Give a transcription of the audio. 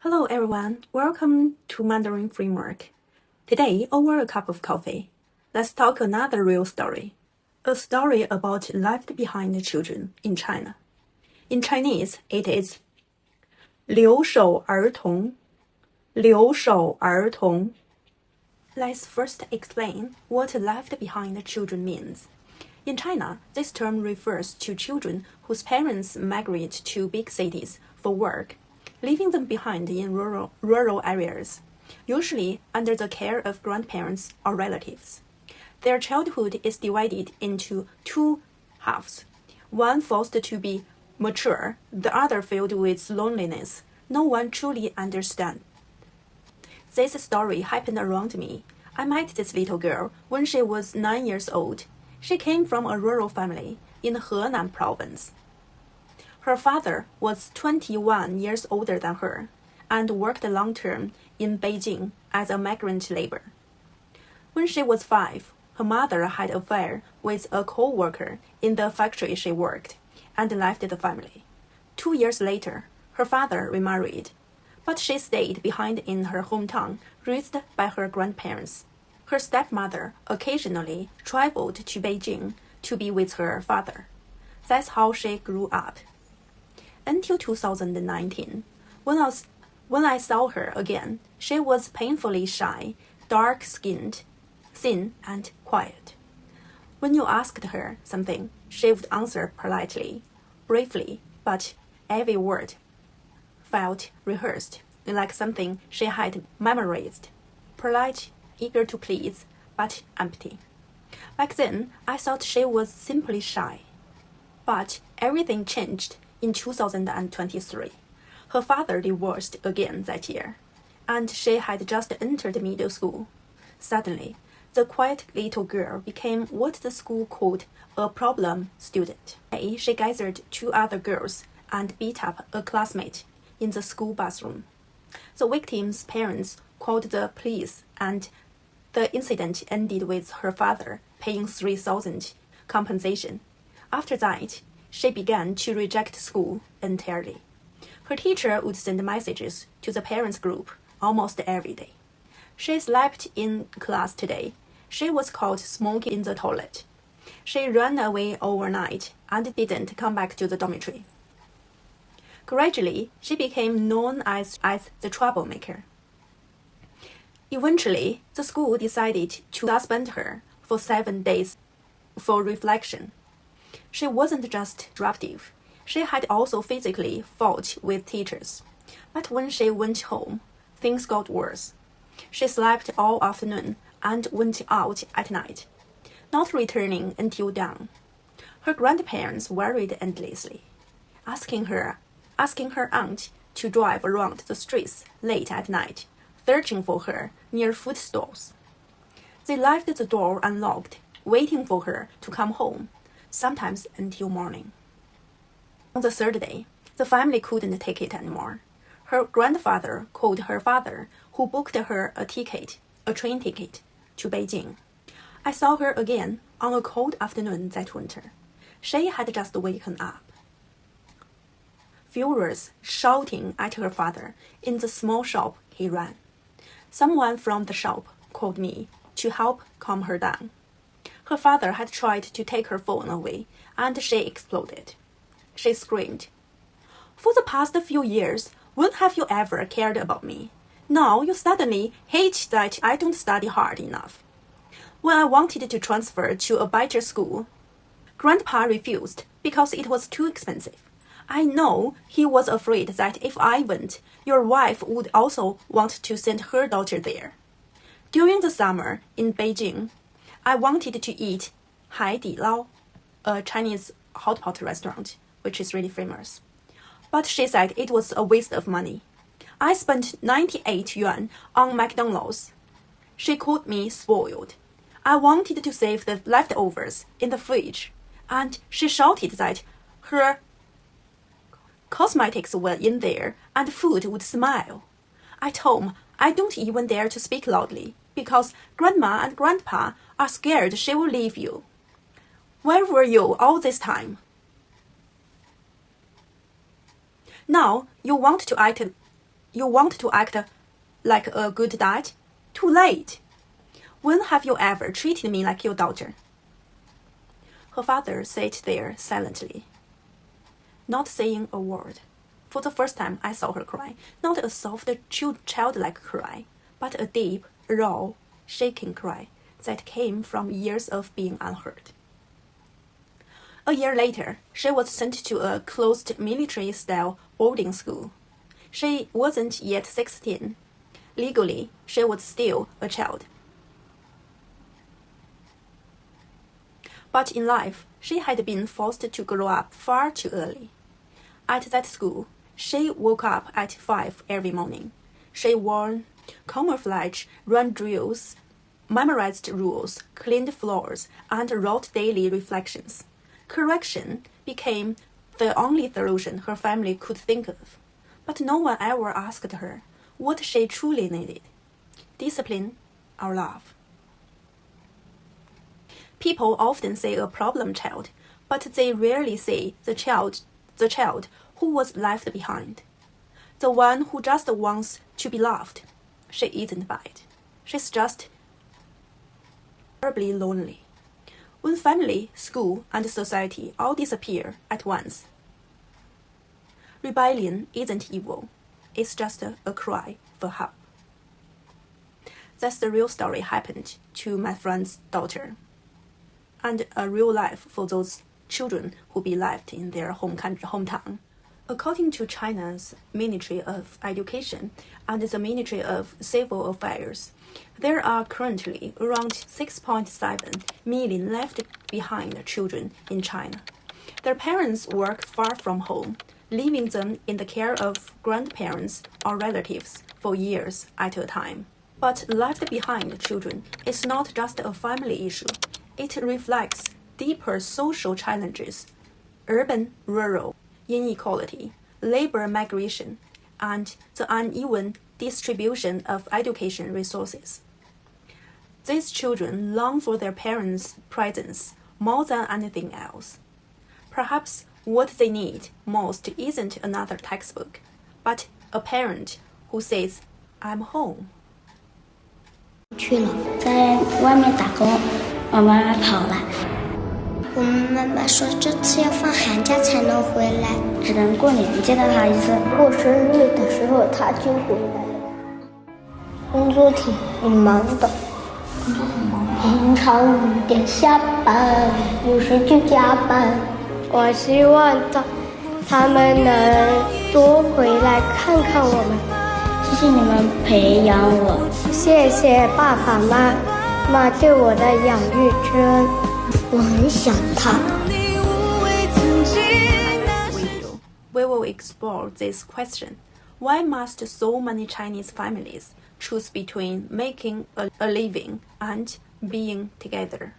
Hello everyone, welcome to Mandarin Framework. Today, over a cup of coffee, let's talk another real story. A story about left behind children in China. In Chinese, it is 留守儿童,留守儿童. Let's first explain what left behind children means. In China, this term refers to children whose parents migrate to big cities for work, leaving them behind in rural areas, usually under the care of grandparents or relatives. Their childhood is divided into two halves, one forced to be mature, the other filled with loneliness. No one truly understands. This story happened around me. I met this little girl when she was 9 years old. She came from a rural family in Henan province. Her father was 21 years older than her and worked long-term in Beijing as a migrant labor. When she was 5, her mother had an affair with a co-worker in the factory she worked and left the family. 2 years later, her father remarried, but she stayed behind in her hometown, raised by her grandparents. Her stepmother occasionally traveled to Beijing to be with her father. That's how she grew up. Until 2019, when I saw her again, she was painfully shy, dark-skinned, thin, and quiet. When you asked her something, she would answer politely, briefly, but every word felt rehearsed, like something she had memorized. Polite, eager to please, but empty. Back then, I thought she was simply shy. But everything changed in 2023. Her father divorced again that year, and she had just entered middle school. Suddenly, the quiet little girl became what the school called a problem student. She gathered 2 other girls and beat up a classmate in the school bathroom. The victim's parents called the police, and the incident ended with her father paying 3,000 compensation. After that, she began to reject school entirely. Her teacher would send messages to the parents' group almost every day. She slept in class today. She was caught smoking in the toilet. She ran away overnight and didn't come back to the dormitory. Gradually, she became known as the troublemaker. Eventually, the school decided to suspend her for 7 days for reflection. She wasn't just disruptive, she had also physically fought with teachers. But when she went home, things got worse. She slept all afternoon and went out at night, not returning until dawn. Her grandparents worried endlessly, asking her aunt to drive around the streets late at night, searching for her near food stalls. They left the door unlocked, waiting for her to come home, sometimes until morning. On the 3rd day, the family couldn't take it anymore. Her grandfather called her father, who booked her a train ticket, to Beijing. I saw her again on a cold afternoon that winter. She had just woken up. Furious, shouting at her father in the small shop he ran. Someone from the shop called me to help calm her down. Her father had tried to take her phone away, and she exploded. She screamed, "For the past few years, when have you ever cared about me? Now you suddenly hate that I don't study hard enough. When I wanted to transfer to a better school, Grandpa refused because it was too expensive. I know he was afraid that if I went, your wife would also want to send her daughter there. During the summer in Beijing, I wanted to eat Hai Di Lao, a Chinese hot pot restaurant, which is really famous. But she said it was a waste of money. I spent 98 yuan on McDonald's. She called me spoiled. I wanted to save the leftovers in the fridge, and she shouted that her cosmetics were in there and food would smell. I told him I don't even dare to speak loudly because Grandma and Grandpa are scared she will leave you. Where were you all this time? Now you want to act You want to act like a good dad? Too late. When have you ever treated me like your daughter? Her father sat there silently, not saying a word. For the first time, I saw her cry, not a soft, childlike cry, but a deep, raw, shaking cry that came from years of being unheard. A year later, she was sent to a closed military-style boarding school. She wasn't yet 16. Legally, she was still a child. But in life, she had been forced to grow up far too early. At that school, she woke up at 5 every morning. She wore camouflage, ran drills, memorized rules, cleaned floors, and wrote daily reflections. Correction became the only solution her family could think of. But no one ever asked her what she truly needed: discipline or love. People often say a problem child, but they rarely say the child who was left behind, the one who just wants to be loved. She isn't bad. She's just terribly lonely. When family, school, and society all disappear at once, rebellion isn't evil. It's just a cry for help. That's the real story happened to my friend's daughter, and a real life for those children who be left in their hometown. According to China's Ministry of Education and the Ministry of Civil Affairs, there are currently around 6.7 million left behind children in China. Their parents work far from home, leaving them in the care of grandparents or relatives for years at a time. But left behind children is not just a family issue. It reflects deeper social challenges: urban-rural inequality, labor migration, and the uneven distribution of education resources. These children long for their parents' presence more than anything else. Perhaps what they need most isn't another textbook, but a parent who says, "I'm home." 去了，在外面打工，我妈妈跑了。我们妈妈说这次要放寒假才能回来，只能过年见到她一次。过生日的时候她就回来了。工作挺忙的，平常5点下班，有时就加班。我希望他们能多回来看看我们。谢谢你们培养我，谢谢爸爸妈妈对我的养育之恩，我很想他。We will explore this question: why must so many Chinese families choose between making a living and being together?